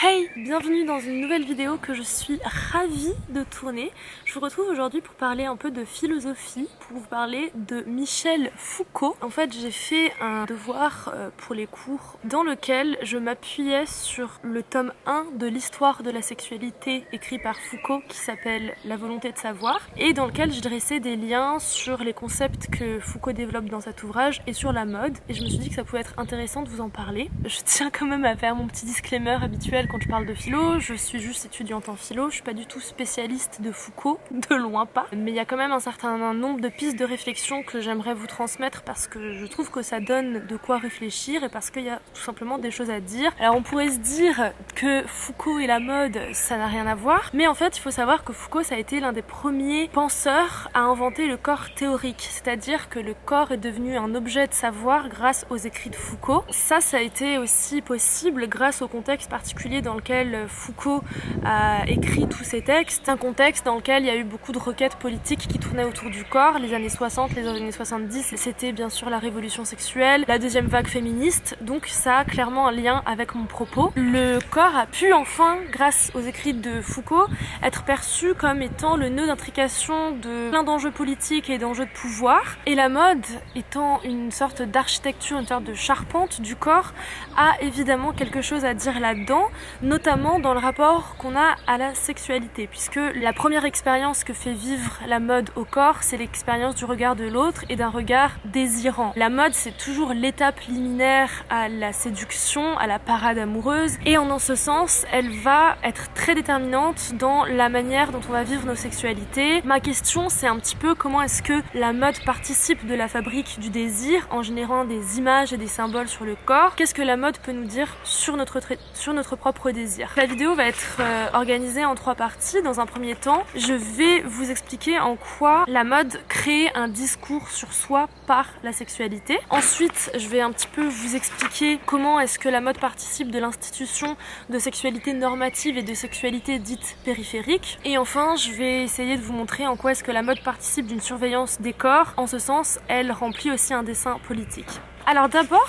Hey, bienvenue dans une nouvelle vidéo que je suis ravie de tourner. Je vous retrouve aujourd'hui pour parler un peu de philosophie, pour vous parler de Michel Foucault. En fait, j'ai fait un devoir pour les cours dans lequel je m'appuyais sur le tome 1 de l'histoire de la sexualité écrit par Foucault qui s'appelle La volonté de savoir et dans lequel je dressais des liens sur les concepts que Foucault développe dans cet ouvrage et sur la mode. Et je me suis dit que ça pouvait être intéressant de vous en parler. Je tiens quand même à faire mon petit disclaimer habituel quand je parle de philo. Je suis juste étudiante en philo, je suis pas du tout spécialiste de Foucault, de loin pas. Mais il y a quand même un certain nombre de pistes de réflexion que j'aimerais vous transmettre parce que je trouve que ça donne de quoi réfléchir et parce qu'il y a tout simplement des choses à dire. Alors on pourrait se dire que Foucault et la mode, ça n'a rien à voir, mais en fait il faut savoir que Foucault ça a été l'un des premiers penseurs à inventer le corps théorique, c'est-à-dire que le corps est devenu un objet de savoir grâce aux écrits de Foucault. Ça a été aussi possible grâce au contexte particulier dans lequel Foucault a écrit tous ses textes, un contexte dans lequel il y a eu beaucoup de requêtes politiques qui tournaient autour du corps. Les années 60, les années 70, c'était bien sûr la révolution sexuelle, la deuxième vague féministe, donc ça a clairement un lien avec mon propos. Le corps a pu enfin, grâce aux écrits de Foucault, être perçu comme étant le nœud d'intrication de plein d'enjeux politiques et d'enjeux de pouvoir, et la mode étant une sorte d'architecture, une sorte de charpente du corps, a évidemment quelque chose à dire là-dedans, notamment dans le rapport qu'on a à la sexualité, puisque la première expérience que fait vivre la mode au corps, c'est l'expérience du regard de l'autre et d'un regard désirant. La mode, c'est toujours l'étape liminaire à la séduction, à la parade amoureuse, et en ce sens, elle va être très déterminante dans la manière dont on va vivre nos sexualités. Ma question, c'est un petit peu comment est-ce que la mode participe de la fabrique du désir en générant des images et des symboles sur le corps. Qu'est-ce que la mode peut nous dire sur notre propre désir. La vidéo va être organisée en 3 parties. Dans un premier temps, je vais vous expliquer en quoi la mode crée un discours sur soi par la sexualité. Ensuite, je vais un petit peu vous expliquer comment est-ce que la mode participe de l'institution de sexualité normative et de sexualité dite périphérique. Et enfin, je vais essayer de vous montrer en quoi est-ce que la mode participe d'une surveillance des corps. En ce sens, elle remplit aussi un dessein politique. Alors d'abord,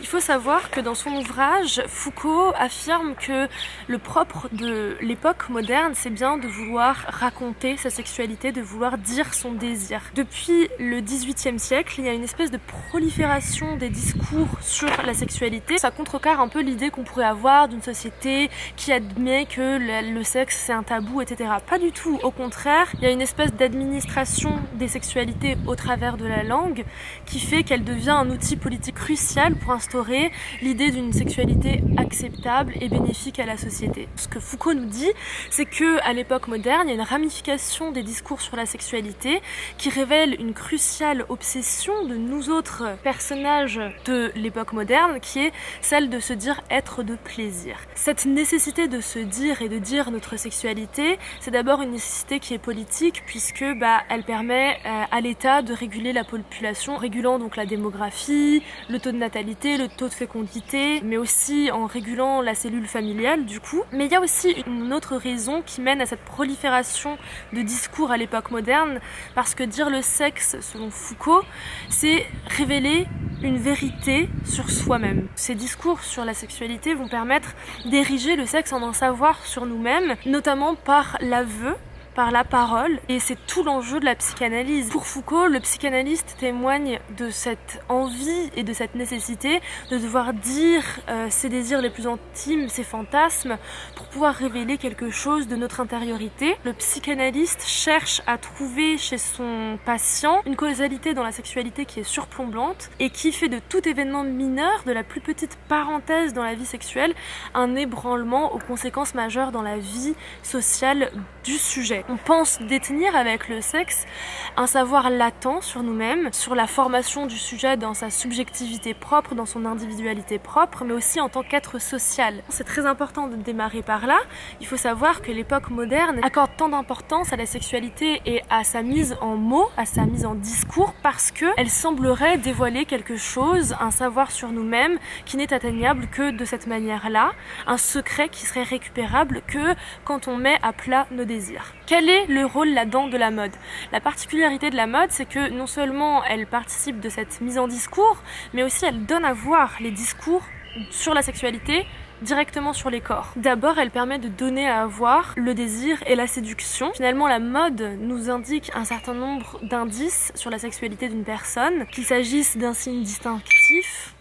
il faut savoir que dans son ouvrage, Foucault affirme que le propre de l'époque moderne, c'est bien de vouloir raconter sa sexualité, de vouloir dire son désir. Depuis le XVIIIe siècle, il y a une espèce de prolifération des discours sur la sexualité. Ça contrecarre un peu l'idée qu'on pourrait avoir d'une société qui admet que le sexe c'est un tabou, etc. Pas du tout, au contraire, il y a une espèce d'administration des sexualités au travers de la langue qui fait qu'elle devient un outil politique crucial pour instaurer l'idée d'une sexualité acceptable et bénéfique à la société. Ce que Foucault nous dit, c'est que à l'époque moderne, il y a une ramification des discours sur la sexualité qui révèle une cruciale obsession de nous autres personnages de l'époque moderne, qui est celle de se dire être de plaisir. Cette nécessité de se dire et de dire notre sexualité, c'est d'abord une nécessité qui est politique puisque elle permet à l'État de réguler la population, régulant donc la démographie, le taux de natalité, le taux de fécondité, mais aussi en régulant la cellule familiale du coup. Mais il y a aussi une autre raison qui mène à cette prolifération de discours à l'époque moderne, parce que dire le sexe, selon Foucault, c'est révéler une vérité sur soi-même. Ces discours sur la sexualité vont permettre d'ériger le sexe en un savoir sur nous-mêmes, notamment par l'aveu, par la parole, et c'est tout l'enjeu de la psychanalyse. Pour Foucault, le psychanalyste témoigne de cette envie et de cette nécessité de devoir dire ses désirs les plus intimes, ses fantasmes, pour pouvoir révéler quelque chose de notre intériorité. Le psychanalyste cherche à trouver chez son patient une causalité dans la sexualité qui est surplombante et qui fait de tout événement mineur, de la plus petite parenthèse dans la vie sexuelle, un ébranlement aux conséquences majeures dans la vie sociale du sujet. On pense détenir avec le sexe un savoir latent sur nous-mêmes, sur la formation du sujet dans sa subjectivité propre, dans son individualité propre, mais aussi en tant qu'être social. C'est très important de démarrer par là. Il faut savoir que l'époque moderne accorde tant d'importance à la sexualité et à sa mise en mots, à sa mise en discours, parce qu'elle semblerait dévoiler quelque chose, un savoir sur nous-mêmes qui n'est atteignable que de cette manière-là, un secret qui serait récupérable que quand on met à plat nos désirs. Quel est le rôle là-dedans de la mode? La particularité de la mode, c'est que non seulement elle participe de cette mise en discours, mais aussi elle donne à voir les discours sur la sexualité directement sur les corps. D'abord, elle permet de donner à voir le désir et la séduction. Finalement, la mode nous indique un certain nombre d'indices sur la sexualité d'une personne, qu'il s'agisse d'un signe distinctif.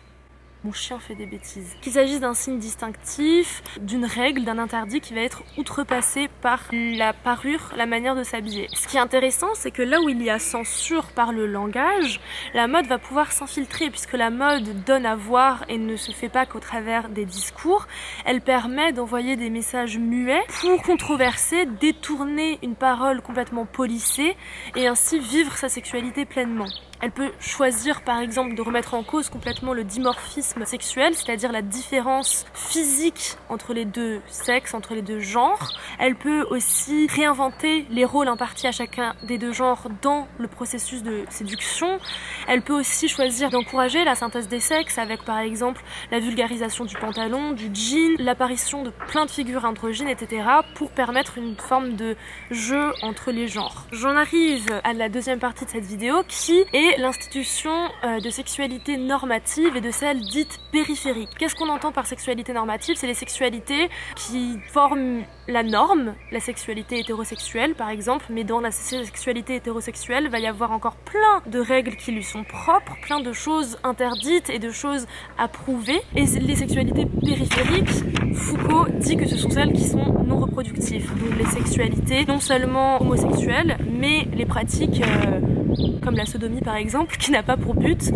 Mon chien fait des bêtises. Qu'il s'agisse d'un signe distinctif, d'une règle, d'un interdit qui va être outrepassé par la parure, la manière de s'habiller. Ce qui est intéressant, c'est que là où il y a censure par le langage, la mode va pouvoir s'infiltrer puisque la mode donne à voir et ne se fait pas qu'au travers des discours. Elle permet d'envoyer des messages muets pour controverser, détourner une parole complètement polissée et ainsi vivre sa sexualité pleinement. Elle peut choisir par exemple de remettre en cause complètement le dimorphisme sexuel, c'est-à-dire la différence physique entre les deux sexes, entre les deux genres. Elle peut aussi réinventer les rôles impartis à chacun des deux genres dans le processus de séduction. Elle peut aussi choisir d'encourager la synthèse des sexes avec par exemple la vulgarisation du pantalon, du jean, l'apparition de plein de figures androgynes, etc. pour permettre une forme de jeu entre les genres. J'en arrive à la deuxième partie de cette vidéo qui est l'institution de sexualité normative et de celle dite périphérique. Qu'est-ce qu'on entend par sexualité normative? C'est les sexualités qui forment la norme, la sexualité hétérosexuelle par exemple, mais dans la sexualité hétérosexuelle, il va y avoir encore plein de règles qui lui sont propres, plein de choses interdites et de choses à prouver. Et les sexualités périphériques, Foucault dit que ce sont celles qui sont non reproductives. Donc les sexualités non seulement homosexuelles, mais les pratiques comme la sodomie par exemple, qui n'a pas pour but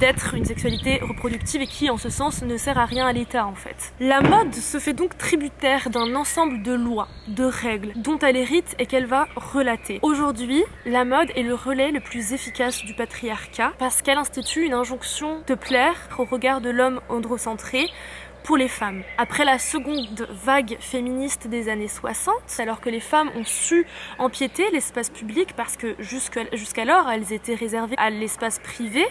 d'être une sexualité reproductive et qui en ce sens ne sert à rien à l'État en fait. La mode se fait donc tributaire d'un ensemble de lois, de règles dont elle hérite et qu'elle va relater. Aujourd'hui, la mode est le relais le plus efficace du patriarcat parce qu'elle institue une injonction de plaire au regard de l'homme androcentré pour les femmes. Après la seconde vague féministe des années 60, alors que les femmes ont su empiéter l'espace public parce que jusqu'alors elles étaient réservées à l'espace privé,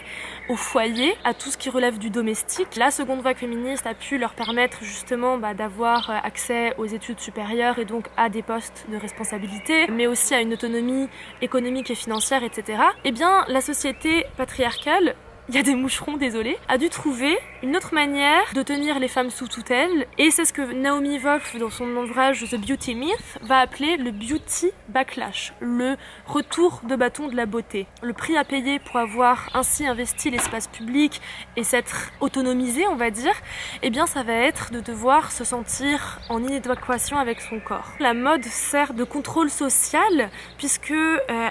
au foyer, à tout ce qui relève du domestique, la seconde vague féministe a pu leur permettre justement d'avoir accès aux études supérieures et donc à des postes de responsabilité, mais aussi à une autonomie économique et financière, etc. Eh bien, la société patriarcale, il y a des moucherons, désolé, a dû trouver une autre manière de tenir les femmes sous tutelle et c'est ce que Naomi Wolf dans son ouvrage The Beauty Myth va appeler le beauty backlash, le retour de bâton de la beauté. Le prix à payer pour avoir ainsi investi l'espace public et s'être autonomisé, on va dire, eh bien ça va être de devoir se sentir en inadéquation avec son corps. La mode sert de contrôle social puisque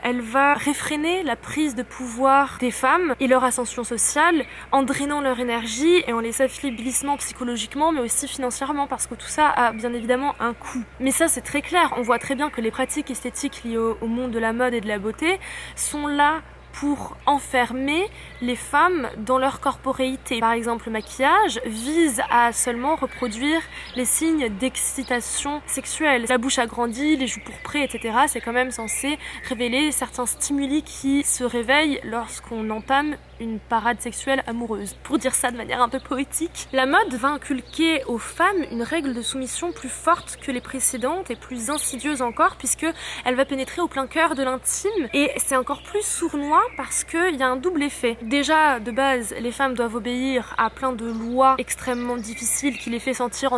elle va réfréner la prise de pouvoir des femmes et leur ascension sociale en drainant leur énergie et en les affaiblissant psychologiquement mais aussi financièrement parce que tout ça a bien évidemment un coût. Mais ça c'est très clair, on voit très bien que les pratiques esthétiques liées au monde de la mode et de la beauté sont là pour enfermer les femmes dans leur corporéité. Par exemple, le maquillage vise à seulement reproduire les signes d'excitation sexuelle. La bouche agrandie, les joues pourprées, etc. C'est quand même censé révéler certains stimuli qui se réveillent lorsqu'on entame une parade sexuelle amoureuse. Pour dire ça de manière un peu poétique, la mode va inculquer aux femmes une règle de soumission plus forte que les précédentes et plus insidieuse encore puisque elle va pénétrer au plein cœur de l'intime et c'est encore plus sournois parce qu'il y a un double effet. Déjà, de base, les femmes doivent obéir à plein de lois extrêmement difficiles qui les fait sentir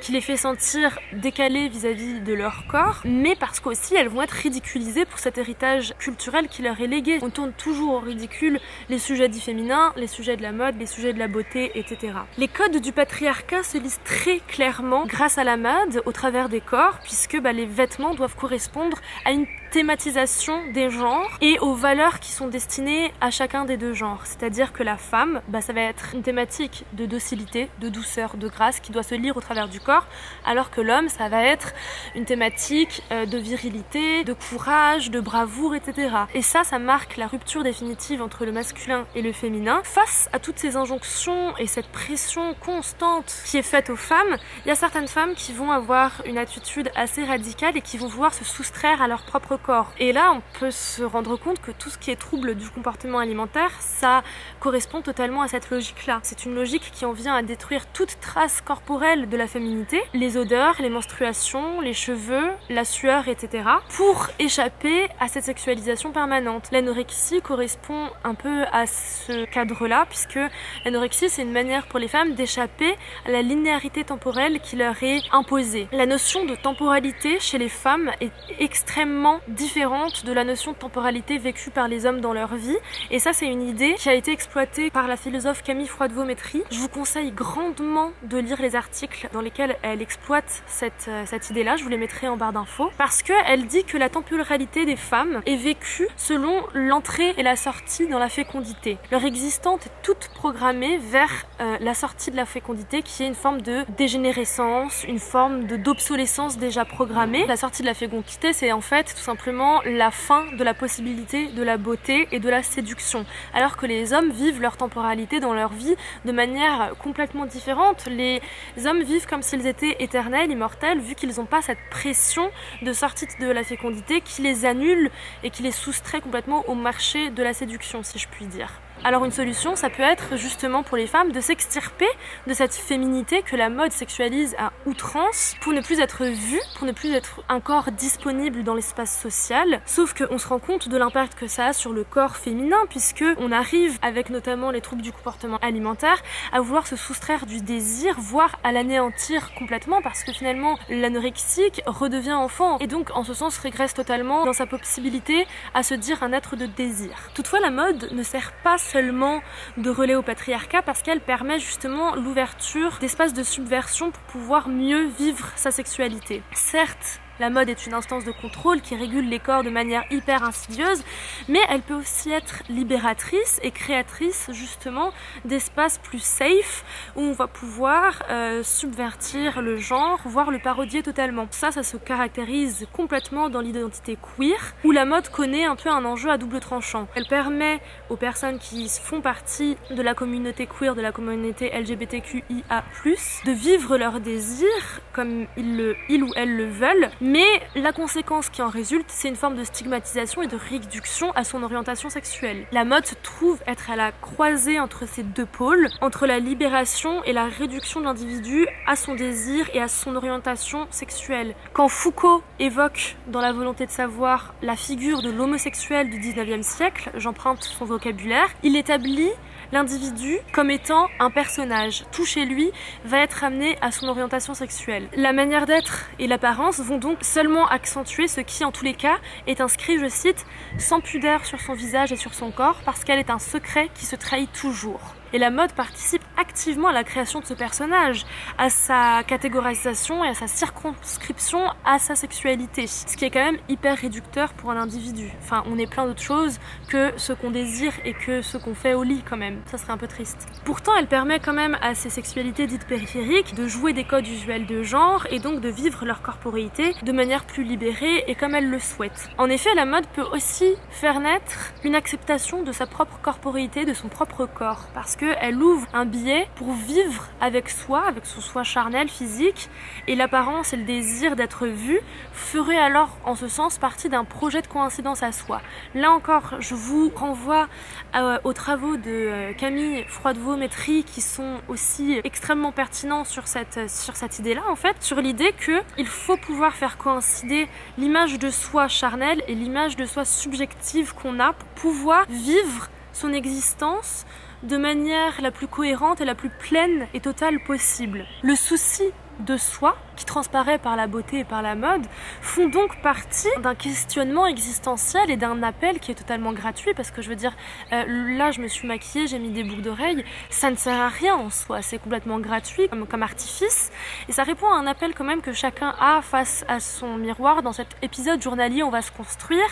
qui les fait sentir décalées vis-à-vis de leur corps, mais parce qu'aussi elles vont être ridiculisées pour cet héritage culturel qui leur est légué. On tourne toujours au ridicule les sujets dits féminins, les sujets de la mode, les sujets de la beauté, etc. Les codes du patriarcat se lisent très clairement grâce à la mode au travers des corps, puisque les vêtements doivent correspondre à une thématisation des genres et aux valeurs qui sont destinées à chacun des deux genres. C'est-à-dire que la femme, ça va être une thématique de docilité, de douceur, de grâce qui doit se lire au travers du corps, alors que l'homme, ça va être une thématique de virilité, de courage, de bravoure, etc. Et ça marque la rupture définitive entre le masculin et le féminin. Face à toutes ces injonctions et cette pression constante qui est faite aux femmes, il y a certaines femmes qui vont avoir une attitude assez radicale et qui vont vouloir se soustraire à leur propre corps. Et là, on peut se rendre compte que tout ce qui est trouble du comportement alimentaire, ça correspond totalement à cette logique-là. C'est une logique qui en vient à détruire toute trace corporelle de la féminité, les odeurs, les menstruations, les cheveux, la sueur, etc. pour échapper à cette sexualisation permanente. L'anorexie correspond un peu à ce cadre-là, puisque l'anorexie, c'est une manière pour les femmes d'échapper à la linéarité temporelle qui leur est imposée. La notion de temporalité chez les femmes est extrêmement différente de la notion de temporalité vécue par les hommes dans leur vie, et ça c'est une idée qui a été exploitée par la philosophe Camille Froidevaux-Métry. Je vous conseille grandement de lire les articles dans lesquels elle exploite cette idée-là, je vous les mettrai en barre d'infos, parce qu'elle dit que la temporalité des femmes est vécue selon l'entrée et la sortie dans la fécondité. Leur existence est toute programmée vers la sortie de la fécondité, qui est une forme de dégénérescence, une forme d'obsolescence déjà programmée. La sortie de la fécondité, c'est en fait tout simplement la fin de la possibilité de la beauté et de la séduction, alors que les hommes vivent leur temporalité dans leur vie de manière complètement différente. Les hommes vivent comme s'ils étaient éternels, immortels, vu qu'ils n'ont pas cette pression de sortie de la fécondité qui les annule et qui les soustrait complètement au marché de la séduction, si je puis dire. Alors une solution, ça peut être justement pour les femmes de s'extirper de cette féminité que la mode sexualise à outrance pour ne plus être vue, pour ne plus être un corps disponible dans l'espace social. Sauf qu'on se rend compte de l'impact que ça a sur le corps féminin, puisque on arrive, avec notamment les troubles du comportement alimentaire, à vouloir se soustraire du désir, voire à l'anéantir complètement, parce que finalement l'anorexique redevient enfant et donc en ce sens régresse totalement dans sa possibilité à se dire un être de désir. Toutefois, la mode ne sert pas seulement de relais au patriarcat, parce qu'elle permet justement l'ouverture d'espaces de subversion pour pouvoir mieux vivre sa sexualité. Certes, la mode est une instance de contrôle qui régule les corps de manière hyper insidieuse, mais elle peut aussi être libératrice et créatrice justement d'espaces plus safe où on va pouvoir subvertir le genre, voire le parodier totalement. Ça se caractérise complètement dans l'identité queer, où la mode connaît un peu un enjeu à double tranchant. Elle permet aux personnes qui font partie de la communauté queer, de la communauté LGBTQIA+, de vivre leurs désirs comme ils ou elles le veulent, mais la conséquence qui en résulte, c'est une forme de stigmatisation et de réduction à son orientation sexuelle. La mode se trouve être à la croisée entre ces deux pôles, entre la libération et la réduction de l'individu à son désir et à son orientation sexuelle. Quand Foucault évoque dans La volonté de savoir la figure de l'homosexuel du 19e siècle, j'emprunte son vocabulaire, il établit l'individu comme étant un personnage. Tout chez lui va être amené à son orientation sexuelle. La manière d'être et l'apparence vont donc seulement accentuer ce qui, en tous les cas, est inscrit, je cite, sans pudeur sur son visage et sur son corps, parce qu'elle est un secret qui se trahit toujours. Et la mode participe activement à la création de ce personnage, à sa catégorisation et à sa circonscription à sa sexualité. Ce qui est quand même hyper réducteur pour un individu. Enfin, on est plein d'autres choses que ce qu'on désire et que ce qu'on fait au lit quand même. Ça serait un peu triste. Pourtant, elle permet quand même à ces sexualités dites périphériques de jouer des codes usuels de genre et donc de vivre leur corporéité de manière plus libérée et comme elles le souhaitent. En effet, la mode peut aussi faire naître une acceptation de sa propre corporéité, de son propre corps, parce qu'elle ouvre un billet pour vivre avec soi, avec son soi charnel, physique, et l'apparence et le désir d'être vu ferait alors en ce sens partie d'un projet de coïncidence à soi. Là encore, je vous renvoie aux travaux de Camille Froidevaux-Métry qui sont aussi extrêmement pertinents sur cette idée-là, en fait, sur l'idée qu'il faut pouvoir faire coïncider l'image de soi charnel et l'image de soi subjective qu'on a pour pouvoir vivre son existence de manière la plus cohérente et la plus pleine et totale possible. Le souci de soi, qui transparaît par la beauté et par la mode, font donc partie d'un questionnement existentiel et d'un appel qui est totalement gratuit, parce que je veux dire, là je me suis maquillée, j'ai mis des boucles d'oreilles, ça ne sert à rien en soi, c'est complètement gratuit comme artifice, et ça répond à un appel quand même que chacun a face à son miroir. Dans cet épisode journalier, on va se construire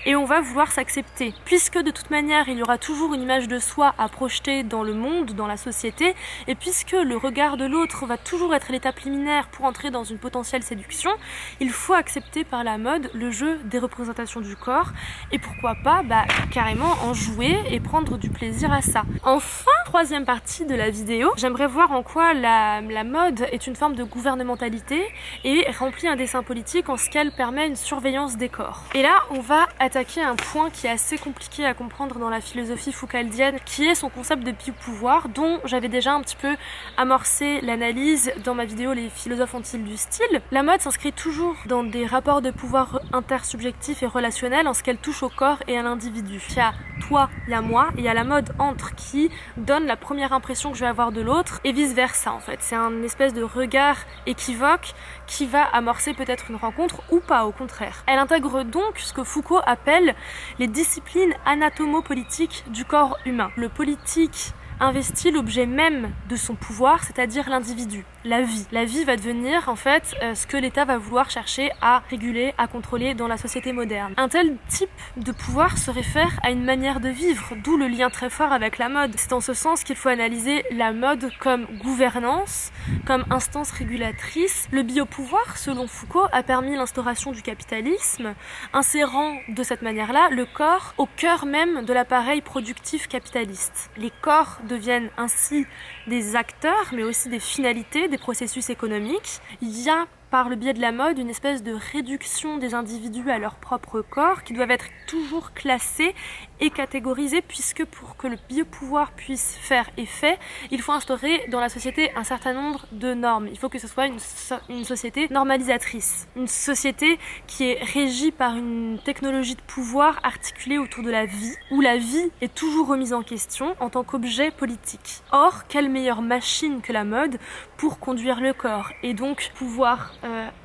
et on va vouloir s'accepter, puisque de toute manière il y aura toujours une image de soi à projeter dans le monde, dans la société, et puisque le regard de l'autre va toujours être l'étape préliminaire pour entrer dans une potentielle séduction, il faut accepter par la mode le jeu des représentations du corps et pourquoi pas carrément en jouer et prendre du plaisir à ça. Enfin, troisième partie de la vidéo, j'aimerais voir en quoi la mode est une forme de gouvernementalité et remplit un dessein politique en ce qu'elle permet une surveillance des corps. Et là, on va attaquer un point qui est assez compliqué à comprendre dans la philosophie foucaldienne, qui est son concept de biopouvoir, dont j'avais déjà un petit peu amorcé l'analyse dans ma vidéo Les philosophes ont-ils du style. La mode s'inscrit toujours dans des rapports de pouvoir intersubjectifs et relationnels en ce qu'elle touche au corps et à l'individu. Il y a toi, il y a moi, et il y a la mode entre qui donne la première impression que je vais avoir de l'autre et vice versa en fait. C'est un espèce de regard équivoque qui va amorcer peut-être une rencontre ou pas au contraire. Elle intègre donc ce que Foucault appelle les disciplines anatomo-politiques du corps humain. Le politique investit l'objet même de son pouvoir, c'est-à-dire l'individu, la vie. La vie va devenir en fait ce que l'État va vouloir chercher à réguler, à contrôler dans la société moderne. Un tel type de pouvoir se réfère à une manière de vivre, d'où le lien très fort avec la mode. C'est en ce sens qu'il faut analyser la mode comme gouvernance, comme instance régulatrice. Le biopouvoir, selon Foucault, a permis l'instauration du capitalisme, insérant de cette manière-là le corps au cœur même de l'appareil productif capitaliste. Les corps deviennent ainsi des acteurs, mais aussi des finalités, des processus économiques. Il y a par le biais de la mode une espèce de réduction des individus à leur propre corps qui doivent être toujours classés et catégorisés, puisque pour que le biopouvoir puisse faire effet, il faut instaurer dans la société un certain nombre de normes. Il faut que ce soit une société normalisatrice, une société qui est régie par une technologie de pouvoir articulée autour de la vie, où la vie est toujours remise en question en tant qu'objet politique. Or, quelle meilleure machine que la mode pour conduire le corps et donc pouvoir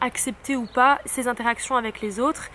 accepter ou pas ses interactions avec les autres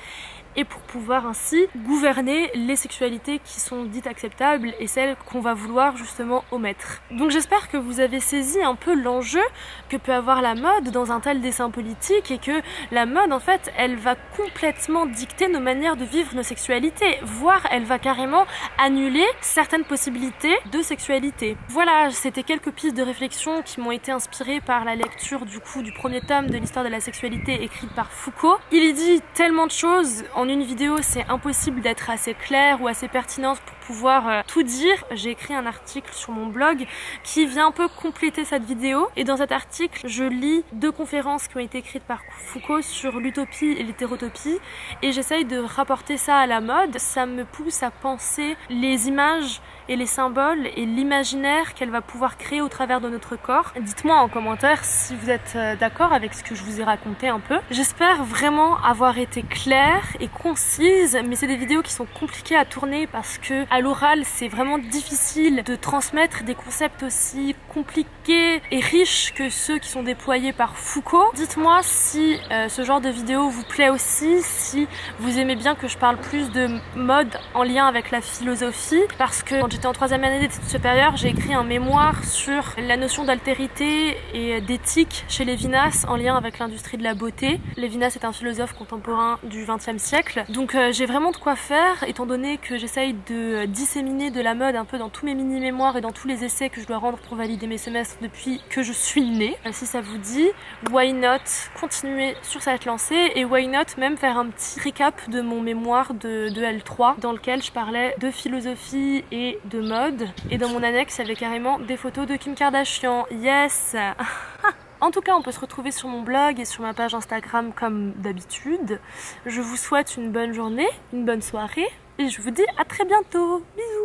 et pour pouvoir ainsi gouverner les sexualités qui sont dites acceptables et celles qu'on va vouloir justement omettre. Donc j'espère que vous avez saisi un peu l'enjeu que peut avoir la mode dans un tel dessin politique et que la mode en fait elle va complètement dicter nos manières de vivre nos sexualités, voire elle va carrément annuler certaines possibilités de sexualité. Voilà, c'était quelques pistes de réflexion qui m'ont été inspirées par la lecture du premier tome de l'histoire de la sexualité écrite par Foucault. Il y dit tellement de choses en une vidéo, c'est impossible d'être assez clair ou assez pertinente pour pouvoir tout dire. J'ai écrit un article sur mon blog qui vient un peu compléter cette vidéo et dans cet article je lis 2 conférences qui ont été écrites par Foucault sur l'utopie et l'hétérotopie et j'essaye de rapporter ça à la mode. Ça me pousse à penser les images et les symboles et l'imaginaire qu'elle va pouvoir créer au travers de notre corps. Dites-moi en commentaire si vous êtes d'accord avec ce que je vous ai raconté un peu. J'espère vraiment avoir été claire et concise, mais c'est des vidéos qui sont compliquées à tourner parce que à l'oral c'est vraiment difficile de transmettre des concepts aussi compliqués et riches que ceux qui sont déployés par Foucault. Dites-moi si ce genre de vidéo vous plaît aussi, si vous aimez bien que je parle plus de mode en lien avec la philosophie, parce que quand j'étais en 3e année d'études supérieures, j'ai écrit un mémoire sur la notion d'altérité et d'éthique chez Lévinas en lien avec l'industrie de la beauté. Lévinas est un philosophe contemporain du XXe siècle, donc j'ai vraiment de quoi faire étant donné que j'essaye de disséminer de la mode un peu dans tous mes mini-mémoires et dans tous les essais que je dois rendre pour valider mes semestres depuis que je suis née. Si ça vous dit, why not continuer sur cette lancée et why not même faire un petit récap de mon mémoire de L3 dans lequel je parlais de philosophie et de mode et dans mon annexe il y avait carrément des photos de Kim Kardashian. Yes. En tout cas, on peut se retrouver sur mon blog et sur ma page Instagram comme d'habitude. Je vous souhaite une bonne journée, une bonne soirée et je vous dis à très bientôt. Bisous.